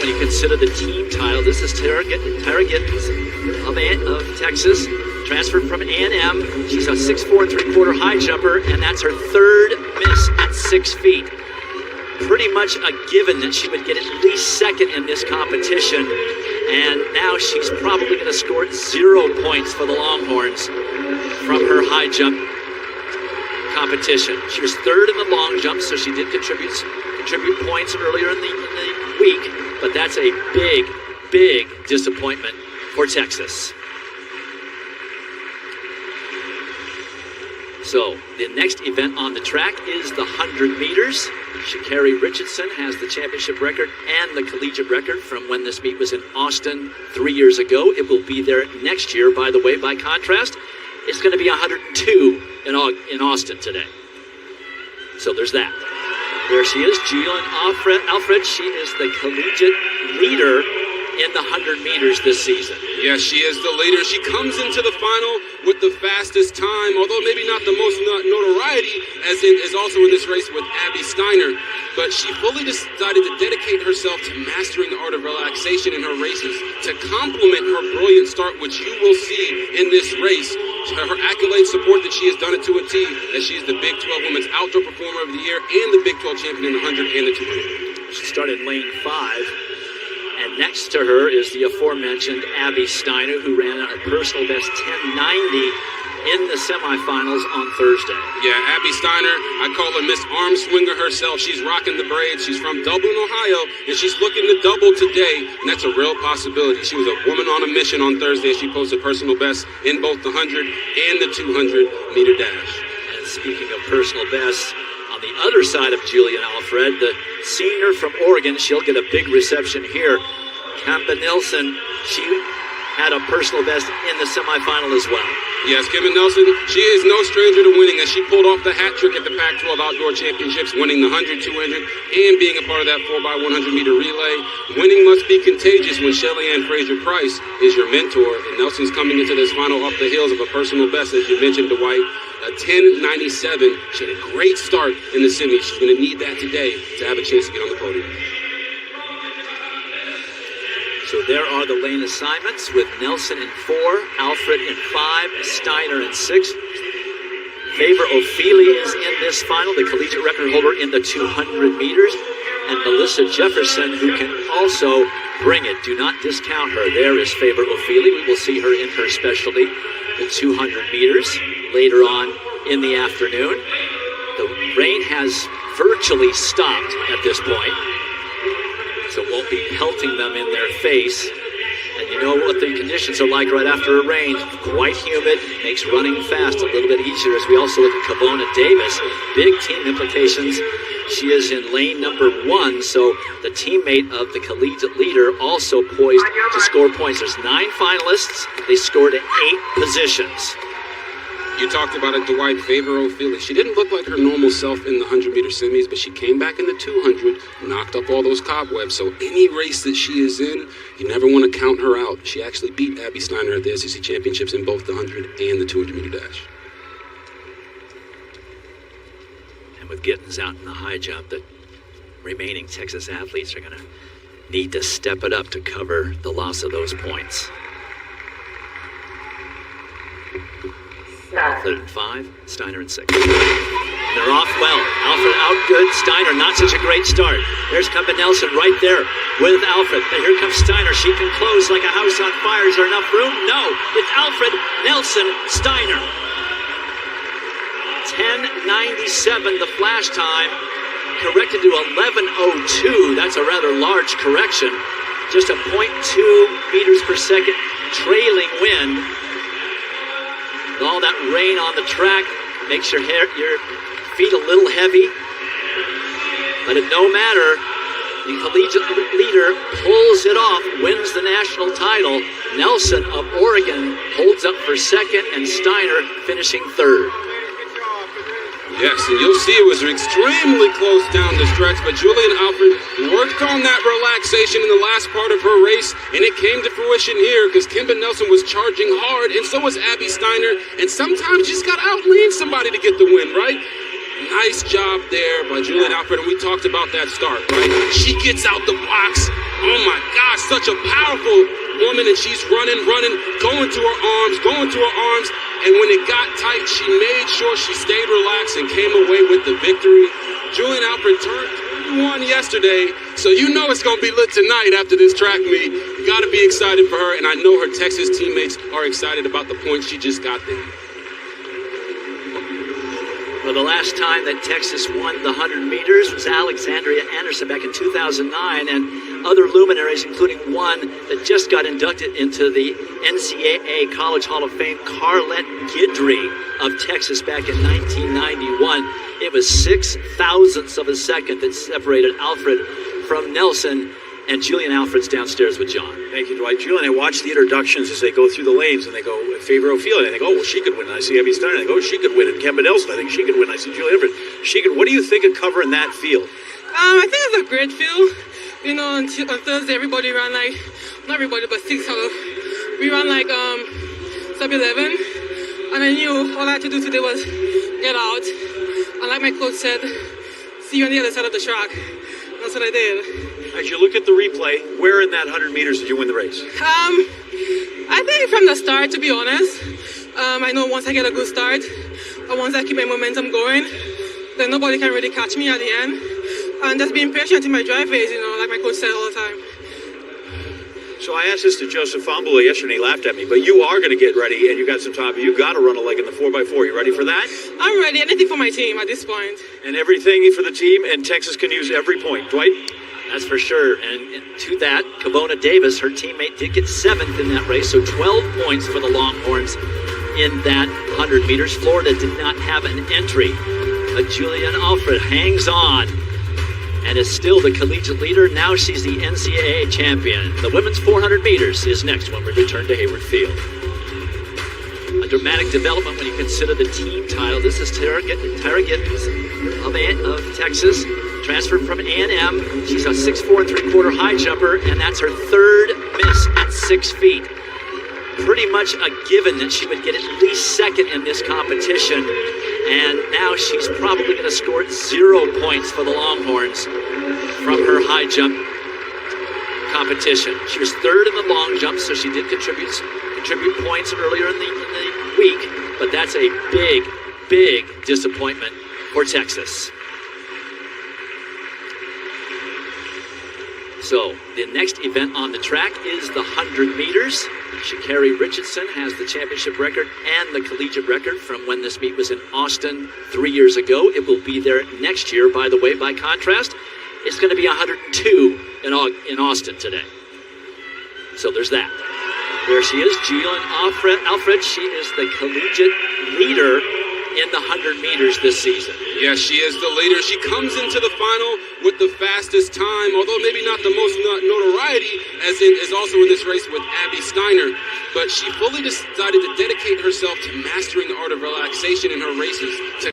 when you consider the team title. This is Tara Gittens of Texas, transferred from A&M. She's a 6'4" 3/4 high jumper, and that's her third miss at 6 feet. Pretty much a given that she would get at least second in this competition, and now she's probably going to score 0 points for the Longhorns from her high jump competition. She was third in the long jump, so she did contribute points earlier in the week, but that's a big disappointment for Texas. So the next event on the track is the 100 meters. Sha'Carri Richardson has the championship record and the collegiate record from when this meet was in Austin 3 years ago. It will be there next year, by the way. By contrast, it's going to be 102 in Austin today. So there's that. There she is, Jillian Alfred. She is the collegiate leader in the 100 meters this season. Yes, she is the leader. She comes into the final with the fastest time, although maybe not the most notoriety, as also in this race with Abby Steiner. But she fully decided to dedicate herself to mastering the art of relaxation in her races to complement her brilliant start, which you will see in this race. Her accolades support that she has done it to a T, as she is the Big 12 Women's Outdoor Performer of the Year and the Big 12 Champion in the 100 and the 200. She started lane 5. And next to her is the aforementioned Abby Steiner, who ran a personal best 10:90 in the semifinals on Thursday. Yeah, Abby Steiner, I call her Miss Arm Swinger herself. She's rocking the braids. She's from Dublin, Ohio, and she's looking to double today, and that's a real possibility. She was a woman on a mission on Thursday. She posted personal best in both the 100 and the 200-meter dash. And speaking of personal bests, on the other side of Jillian Alfred, the senior from Oregon, she'll get a big reception here. Kemba Nelson, she had a personal best in the semifinal as well. Yes, Kemba Nelson, she is no stranger to winning, as she pulled off the hat trick at the Pac-12 Outdoor Championships, winning the 100, 200, and being a part of that 4x100 meter relay. Winning must be contagious when Shelly-Ann Fraser-Price is your mentor, and Nelson's coming into this final off the heels of a personal best, as you mentioned, Dwight. A 10:97. She had a great start in the semi. She's going to need that today to have a chance to get on the podium. So there are the lane assignments with Nelson in 4, Alfred in 5, Steiner in 6. Favor Ophelia is in this final, the collegiate record holder in the 200 meters. And Melissa Jefferson, who can also bring it. Do not discount her. There is Favor Ophelia. We will see her in her specialty, the 200 meters, later on in the afternoon. The rain has virtually stopped at this point, so it won't be pelting them in their face. And you know what the conditions are like right after a rain. Quite humid, makes running fast a little bit easier. As we also look at Kavona Davis, big team implications. She is in lane number 1, so the teammate of the collegiate leader also poised to score points. There's 9 finalists. They scored at 8 positions. You talked about it, Dwight. Favor Ophelia. She didn't look like her normal self in the 100-meter semis, but she came back in the 200, knocked up all those cobwebs. So any race that she is in, you never want to count her out. She actually beat Abby Steiner at the SEC Championships in both the 100 and the 200-meter dash. And with Gittens out in the high jump, the remaining Texas athletes are going to need to step it up to cover the loss of those points. Alfred in 5, Steiner in 6. And they're off well. Alfred out good, Steiner not such a great start. There's Kemba Nelson right there with Alfred. But here comes Steiner. She can close like a house on fire. Is there enough room? No. It's Alfred, Nelson, Steiner. 10:97 the flash time. Corrected to 11:02. That's a rather large correction. Just a 0.2 meters per second trailing wind. All that rain on the track makes your feet a little heavy. But it no matter, the collegiate leader pulls it off, wins the national title. Nelson of Oregon holds up for second, and Steiner finishing third. Yes, and you'll see it was extremely close down the stretch, but Jillian Alfred worked on that relaxation in the last part of her race, and it came to fruition here because Kemba Nelson was charging hard, and so was Abby Steiner, and sometimes you just got to outlean somebody to get the win, right? Nice job there by Julian Alfred, and we talked about that start, right? She gets out the blocks. Oh my gosh, such a powerful woman, and she's running, going to her arms, and when it got tight, she made sure she stayed relaxed and came away with the victory. Julian Alfred turned 21 yesterday, so you know it's going to be lit tonight after this track meet. You got to be excited for her, and I know her Texas teammates are excited about the points she just got there. Well, the last time that Texas won the 100 meters was Alexandria Anderson back in 2009, and other luminaries, including one that just got inducted into the NCAA College Hall of Fame, Carlette Guidry of Texas back in 1991. It was 0.06 of a second that separated Alfred from Nelson, and Julian Alfred's downstairs with John. Thank you, Dwight. Julian, I watch the introductions as they go through the lanes, and they go, favor Ophelia. And I think, oh, well, she could win. And I see Abby Steiner. And I go, oh, she could win. And Kemba Nelson, I think she could win. I see Julian Alfred. She could. What do you think of covering that field? I think it's a great field. You know, on Thursday, everybody ran like, not everybody, but 6 of we ran like sub-11. And I knew all I had to do today was get out. And like my coach said, see you on the other side of the track. That's what I did. As you look at the replay, where in that 100 meters did you win the race? I think from the start, to be honest. I know once I get a good start, and once I keep my momentum going, then nobody can really catch me at the end. And just being patient in my drive phase, you know, like my coach said all the time. So I asked this to Joseph Fambula yesterday, and he laughed at me, but you are going to get ready, and you got some time. You got to run a leg in the 4x4. You ready for that? I'm ready. Anything for my team at this point. And everything for the team, and Texas can use every point. Dwight? That's for sure. And to that, Kavona Davis, her teammate, did get 7th in that race, so 12 points for the Longhorns in that 100 meters. Florida did not have an entry, but Julian Alfred hangs on and is still the collegiate leader. Now she's the NCAA champion. The women's 400 meters is next when we return to Hayward Field. A dramatic development when you consider the team title. This is Tara Gittens of Texas, transferred from A&M. She's a 6'4" 3/4 high jumper, and that's her 3rd miss at 6 feet. Pretty much a given that she would get at least 2nd in this competition, and now she's probably going to score 0 points for the Longhorns from her high jump competition. She was 3rd in the long jump, so she did contribute points earlier in the week, but that's a big disappointment for Texas. So the next event on the track is the 100 meters. Sha'Carri Richardson has the championship record and the collegiate record from when this meet was in Austin 3 years ago. It will be there next year, by the way. By contrast, it's going to be 102 in Austin today. So there's that. There she is, Julian Alfred. She is the collegiate leader in the 100 meters this season. Yes, she is the leader. She comes into the final with the fastest time, although maybe not the most notoriety, as also in this race with Abby Steiner. But she fully decided to dedicate herself to mastering the art of relaxation in her races.